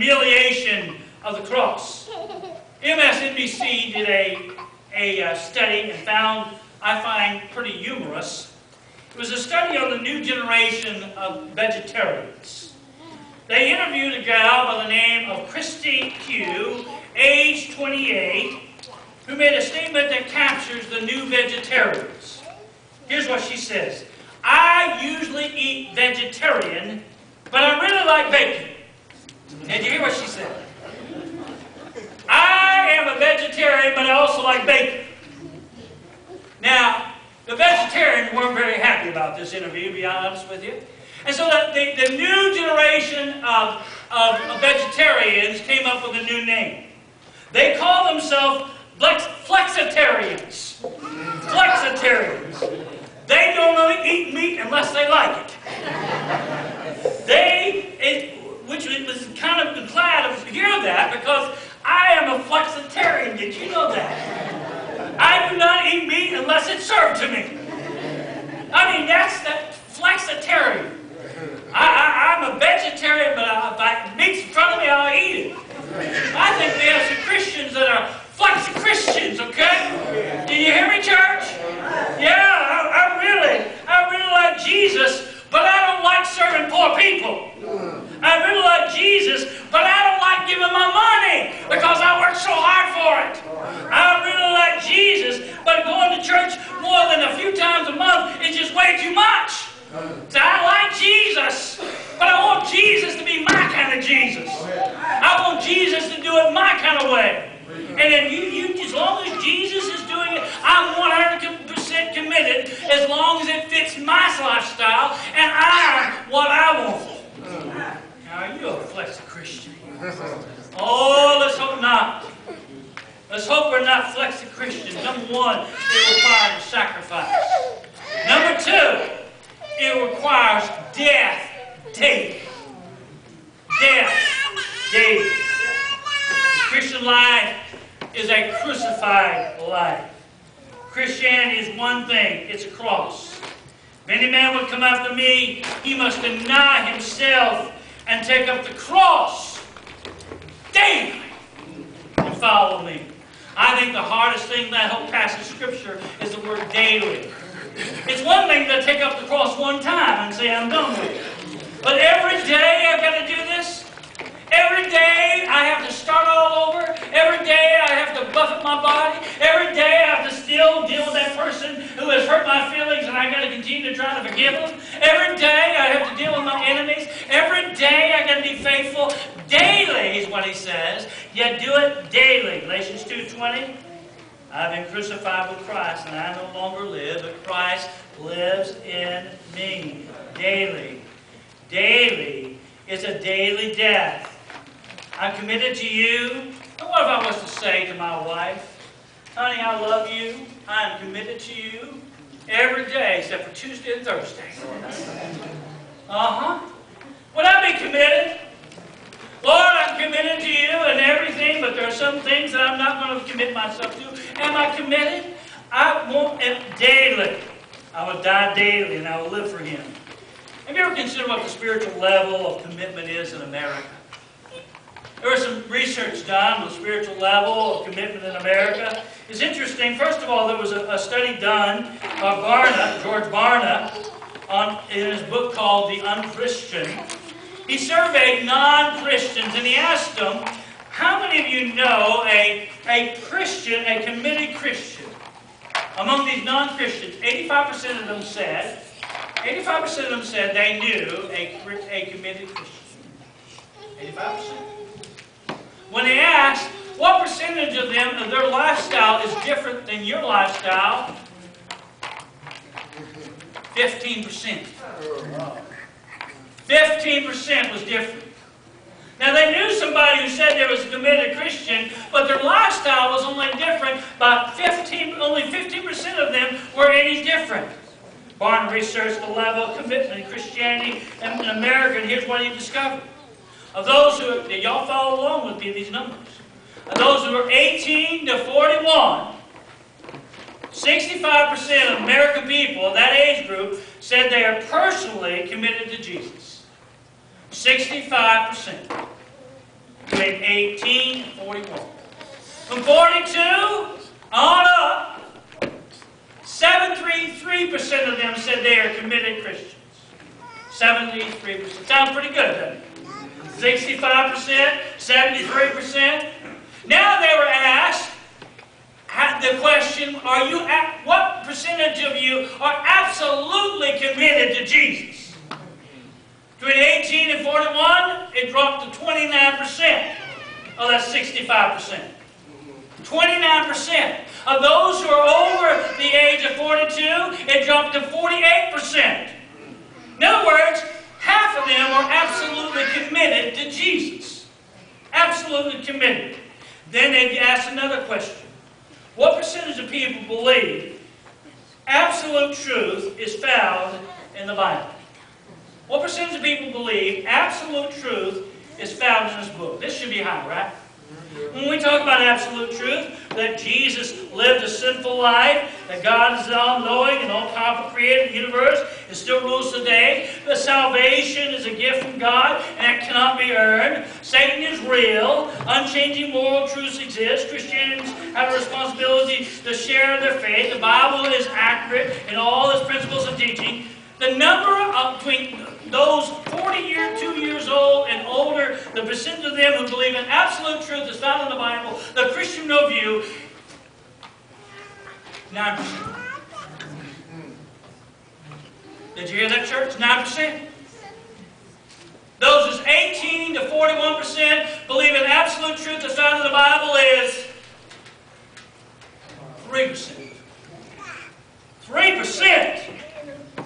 humiliation of the cross. MSNBC did a study and found, I find, pretty humorous. It was a study on the new generation of vegetarians. They interviewed a gal by the name of Christy Q, age 28, who made a statement that captures the new vegetarians. Here's what she says. I usually eat vegetarian, but I really like bacon. Did you hear what she said? I am a vegetarian, but I also like bacon. Now, the vegetarians weren't very happy about this interview, to be honest with you. And so the new generation of vegetarians came up with a new name. They call themselves flexitarians. Flexitarians. They don't eat meat unless they like it. Which was kind of glad to hear that, because I am a flexitarian. Did you know that? I do not eat meat unless it's served to me. I mean, that's that flexitarian. I'm a vegetarian, but if meat's in front of me, I'll eat it. I think we have some Christians that are flexi-Christians, okay? Do you hear me, church? Yeah, I really like Jesus, but I don't like serving poor people. I really like Jesus, but I don't like giving my money because I work so hard for it. I really like Jesus, but going to church more than a few times a month is just way too much. So I like Jesus, but I want Jesus to be my kind of Jesus. I want Jesus to do it my kind of way. And if as long as Jesus is doing it, I'm 100% committed, as long as it fits my lifestyle and I'm what I want. Now, are you a flexi Christian? Oh, let's hope not. Let's hope we're not flexi Christians. Number one, it requires sacrifice. Number two, it requires death daily. Death daily. The Christian life is a crucified life. Christianity is one thing, it's a cross. If any man would come after me, he must deny himself and take up the cross daily and follow me. I think the hardest thing in that whole passage of Scripture is the word daily. It's one thing to take up the cross one time and say, I'm done with it. But every day I've got to do this. Every day I have to start all over. Every day I have to buffet my body. Every day I have to still deal with that person who has hurt my feelings, and I got to continue to try to forgive them. Every day I have to deal with my enemies. Every day I got to be faithful. Daily is what he says. Yet do it daily. Galatians 2:20. I've been crucified with Christ, and I no longer live, but Christ lives in me. Daily. Daily is a daily death. I'm committed to you. And what if I was to say to my wife, honey, I love you. I am committed to you every day except for Tuesday and Thursday. Would I be committed? Lord, I'm committed to you and everything, but there are some things that I'm not going to commit myself to. Am I committed? I want it daily. I will die daily and I will live for Him. Have you ever considered what the spiritual level of commitment is in America? There was some research done on the spiritual level of commitment in America. It's interesting. First of all, there was a study done by George Barna, in his book called The Unchristian. He surveyed non-Christians and he asked them, how many of you know a Christian, a committed Christian? Among these non-Christians, 85% of them said they knew a committed Christian. 85%. When they asked, what percentage of them, of their lifestyle is different than your lifestyle? 15%. 15% was different. Now they knew somebody who said they was a committed Christian, but their lifestyle was only different by only 15% of them were any different. Barna researched the level of commitment in Christianity in America, and here's what he discovered. Of those who, y'all follow along with me, these numbers. Of those who are 18 to 41, 65% of American people of that age group said they are personally committed to Jesus. 65%. in 18 and 41. From 42 on up, 73% of them said they are committed Christians. 73%. Sounds pretty good, doesn't it? 65%, 73%. Now they were asked the question, what percentage of you are absolutely committed to Jesus? Between 18 and 41, it dropped to 29%. Oh, that's 65%. 29%. Of those who are over the age of 42, it dropped to 48%. In other words, half of them are absolutely committed to Jesus. Absolutely committed. Then they asked another question. What percentage of people believe absolute truth is found in the Bible? What percentage of people believe absolute truth is found in this book? This should be high, right? When we talk about absolute truth, that Jesus lived a sinful life, that God is all-knowing and all-powerful creator of the universe, and still rules today, that salvation is a gift from God, and it cannot be earned. Satan is real. Unchanging moral truths exist. Christians have a responsibility to share their faith. The Bible is accurate in all its principles and teaching. The number between those 2 years old and older, the percentage of them who believe in absolute truth is found in the Bible, the Christian worldview, 9%. Did you hear that, church? 9%. Those who's 18 to 41% believe in absolute truth that's found in the Bible is 3%. 3%.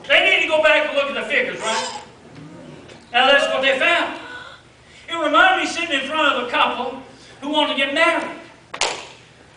They need to go back and look at the figures, right? Now that's what they found. It reminded me sitting in front of a couple who wanted to get married.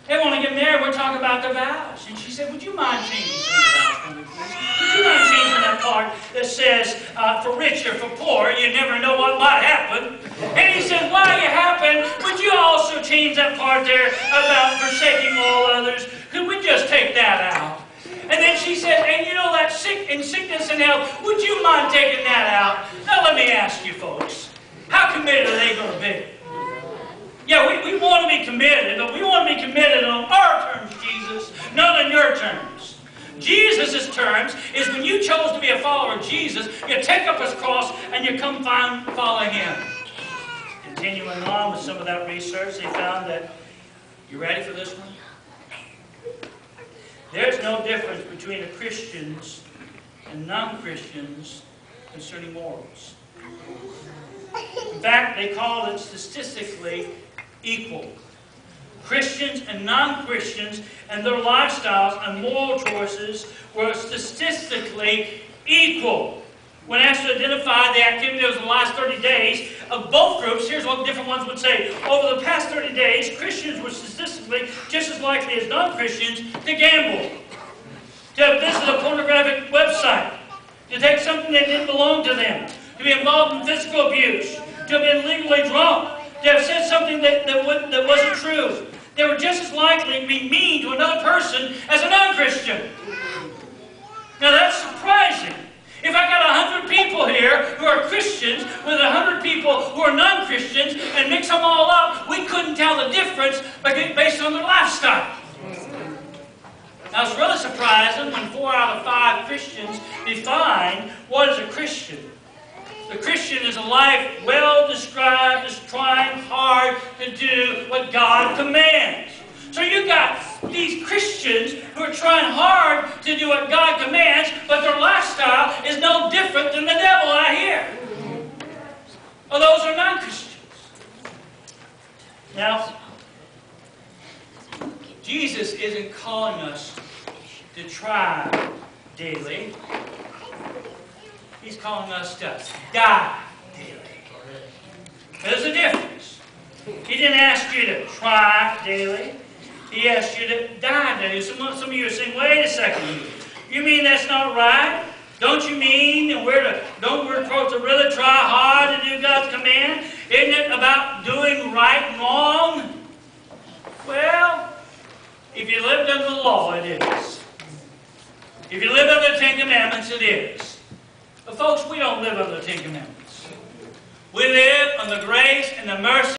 They want to get married. We're talking about their vows. And she said, would you mind changing some of the vows for me, please? Would you mind changing that part that says, for rich or for poor, you never know what might happen? And he said, while you happen, would you also change that part there about forsaking all others? Could we just take that out? And then she said, and you know that sickness and health, would you mind taking that out? Now let me ask you folks, how committed are they going to be? Yeah, we want to be committed, but we want to be committed on our terms, Jesus, not on your terms. Jesus' terms is when you chose to be a follower of Jesus, you take up his cross and you come follow him. Continuing on with some of that research, they found that, you ready for this one? There's no difference between the Christians and non-Christians concerning morals. In fact, they call it statistically equal. Christians and non-Christians and their lifestyles and moral choices were statistically equal. When asked to identify the activities of the last 30 days of both groups, here's what different ones would say. Over the past 30 days, Christians were statistically just as likely as non-Christians to gamble, to visit a pornographic website, to take something that didn't belong to them, to be involved in physical abuse, to have been legally drunk, to have said something that wasn't true. They were just as likely to be mean to another person as a non-Christian. Now that's surprising. If I got 100 people here who are Christians with 100 people who are non-Christians and mix them all up, we couldn't tell the difference based on their lifestyle. Now it's really surprising when 4 out of 5 Christians define what is a Christian. The Christian is a life well described as trying hard to do what God commands. So you got these Christians who are trying hard to do what God commands, but their lifestyle is no different than the devil, I hear. Well, those are non-Christians. Now, Jesus isn't calling us to try daily. He's calling us to die daily. There's a difference. He didn't ask you to try daily. He asked you to die daily. Some of you are saying, wait a second. You mean that's not right? Don't you mean that we're supposed to really try hard to do God's command? Isn't it about doing right and wrong? Well, if you lived under the law, it is. If you live under the 10 Commandments, it is. But folks, we don't live under the 10 Commandments. We live on the grace and the mercy